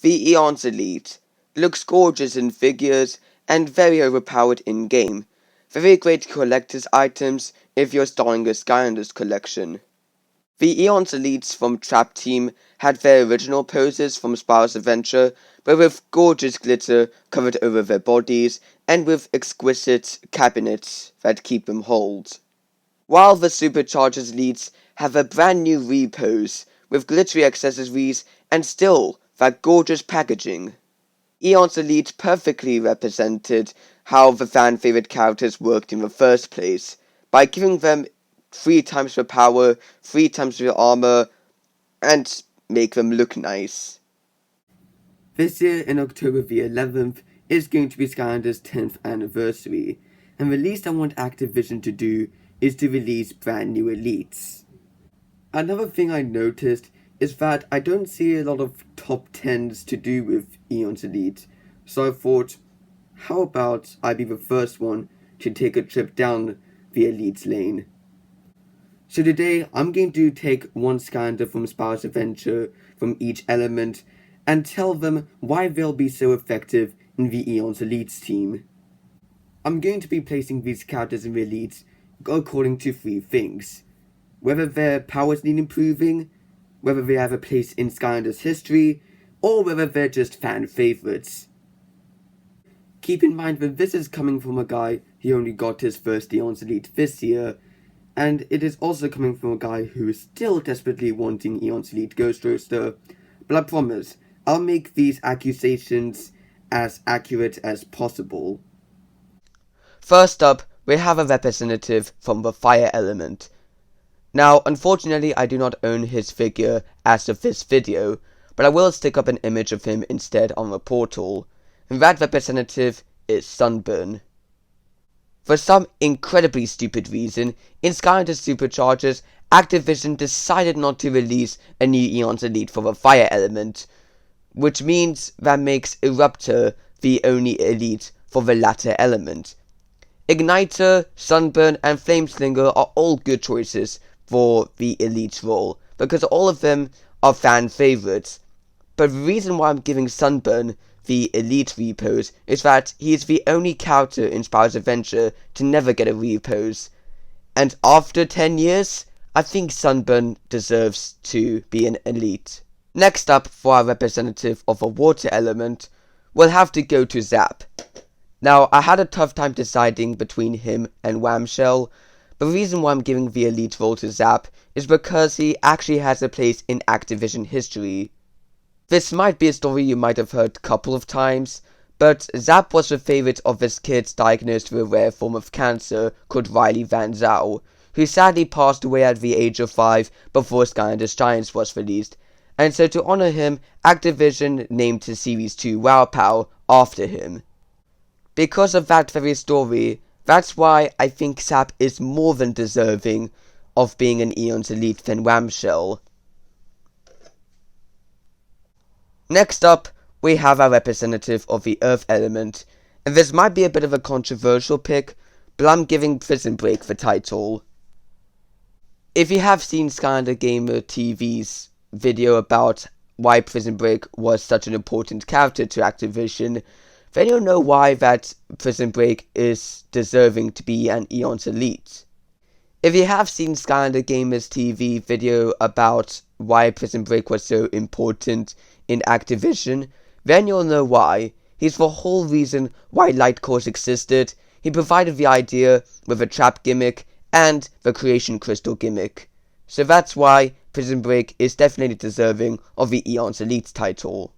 The Eons Elite looks gorgeous in figures and very overpowered in-game. Very great collector's items if you're starting a Skylanders collection. The Eons Elites from Trap Team had their original poses from Spyro's Adventure, but with gorgeous glitter covered over their bodies and with exquisite cabinets that keep them hold. While the Superchargers Elites have a brand new repose with glittery accessories and still that gorgeous packaging. Eons Elite perfectly represented how the fan favorite characters worked in the first place, by giving them 3 times the power, 3 times the armor, and make them look nice. This year, in October the 11th, is going to be Skylanders' 10th anniversary, and the least I want Activision to do is to release brand new elites. Another thing I noticed is that I don't see a lot of top 10s to do with Eons Elite, so I thought, how about I be the first one to take a trip down the Elite's lane. So today, I'm going to take one Skylander from Spyro's Adventure from each element and tell them why they'll be so effective in the Eons Elite's team. I'm going to be placing these characters in the Elites according to 3 things. Whether their powers need improving, whether they have a place in Skylanders history, or whether they're just fan favorites. Keep in mind that this is coming from a guy who only got his first Eons Elite this year, and it is also coming from a guy who is still desperately wanting Eons Elite Ghost Roaster, but I promise, I'll make these accusations as accurate as possible. First up, we have a representative from the Fire element. Now, unfortunately, I do not own his figure as of this video, but I will stick up an image of him instead on the portal, and that representative is Sunburn. For some incredibly stupid reason, in Skylanders Superchargers, Activision decided not to release a new Eons Elite for the Fire element, which means that makes Eruptor the only elite for the latter element. Igniter, Sunburn, and Flameslinger are all good choices for the elite role, because all of them are fan favorites. But the reason why I'm giving Sunburn the elite repose is that he is the only character in Spyro's Adventure to never get a repose. And after 10 years, I think Sunburn deserves to be an elite. Next up, for our representative of a water element, we'll have to go to Zap. Now, I had a tough time deciding between him and Whamshell, but the reason why I'm giving the elite role to Zap is because he actually has a place in Activision history. This might be a story you might have heard a couple of times, but Zap was the favorite of this kid diagnosed with a rare form of cancer called Riley Van Zyl, who sadly passed away at the age of 5 before Skylanders Giants was released, and so to honor him, Activision named his Series 2 Wow Pow after him. Because of that very story, that's why I think Zap is more than deserving of being an Eons Elite than Whamshell. Next up, we have our representative of the Earth element, and this might be a bit of a controversial pick, but I'm giving Prison Break the title. If you have seen Skylander Gamer TV's video about why Prison Break was such an important character to Activision, then you'll know why that Prison Break is deserving to be an Eons Elite. If you have seen Skylander Gamer's TV video about why Prison Break was so important in Activision, then you'll know why. He's the whole reason why Light Course existed. He provided the idea with a trap gimmick and the Creation Crystal gimmick. So that's why Prison Break is definitely deserving of the Eons Elite title.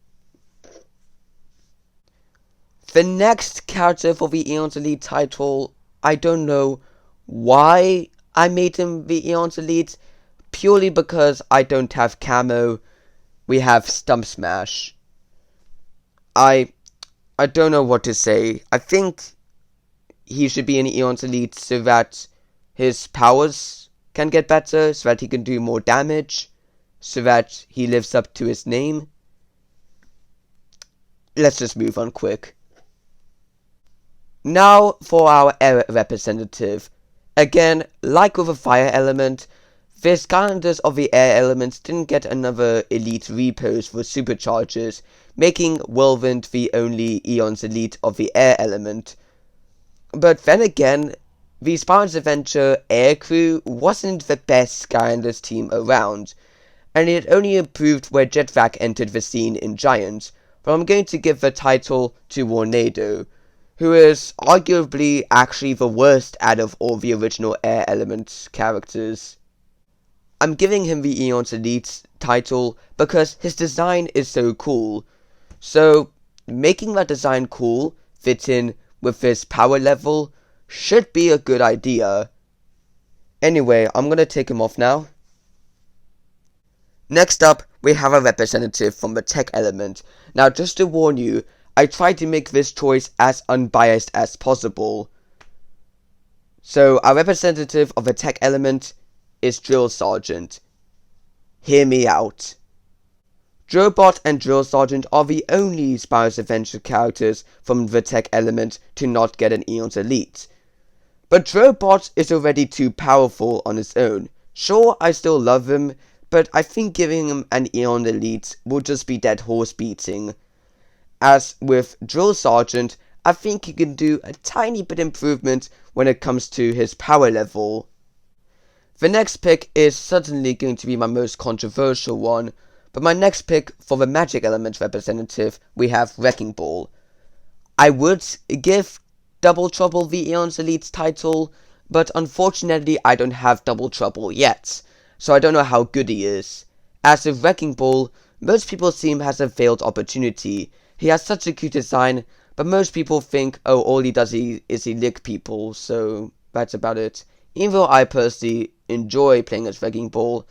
The next character for the Eons Elite title, I don't know why I made him the Eons Elite, purely because I don't have camo. We have Stump Smash. I don't know what to say. I think he should be an Eons Elite so that his powers can get better, so that he can do more damage, so that he lives up to his name. Let's just move on quick. Now for our air representative. Again, like with a fire element, The Skylanders of the Air Elements didn't get another Elite repos for superchargers, making Whirlwind the only Eons Elite of the Air Element. But then again, the Spyro's Adventure Air Crew wasn't the best Skylanders team around, and it only improved where Jetvac entered the scene in Giant, but I'm going to give the title to Warnado, who is arguably actually the worst out of all the original Air Element characters. I'm giving him the Eons Elite title because his design is so cool. So, making that design cool, fit in with his power level, should be a good idea. Anyway, I'm gonna take him off now. Next up, we have a representative from the tech element. Now, just to warn you, I tried to make this choice as unbiased as possible. So, our representative of the tech element is Drill Sergeant. Hear me out. Drillbot and Drill Sergeant are the only Spyro's Adventure characters from the tech element to not get an Eons Elite. But Drillbot is already too powerful on his own. Sure, I still love him, but I think giving him an Eon Elite will just be dead horse beating. As with Drill Sergeant, I think he can do a tiny bit improvement when it comes to his power level. The next pick is certainly going to be my most controversial one, but my next pick for the Magic Element representative, we have Wrecking Ball. I would give Double Trouble the Eons Elite title, but unfortunately I don't have Double Trouble yet, so I don't know how good he is. As with Wrecking Ball, most people see him as a failed opportunity. He has such a cute design, but most people think, oh, all he does is he lick people, so that's about it. Even though I personally enjoy playing as Wrecking Ball,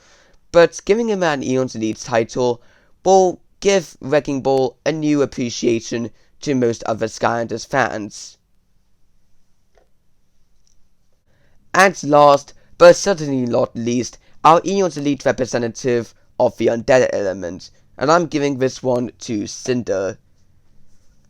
but giving him an Eons Elite title will give Wrecking Ball a new appreciation to most other Skylanders fans. And last, but certainly not least, our Eons Elite representative of the Undead element, and I'm giving this one to Cinder.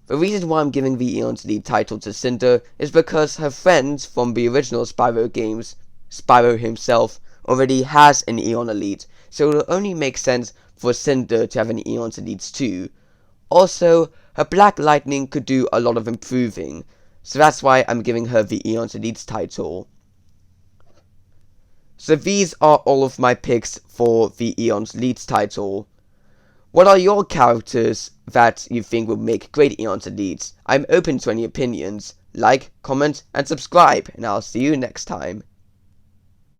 The reason why I'm giving the Eons Elite title to Cinder is because her friend from the original Spyro games, Spyro himself, already has an Eon Elite, so it will only make sense for Cinder to have an Eons Elite too. Also, her Black Lightning could do a lot of improving, so that's why I'm giving her the Eons Elite title. So these are all of my picks for the Eons Elite title. What are your characters that you think would make great Eons Elites? I'm open to any opinions. Like, comment, and subscribe, and I'll see you next time.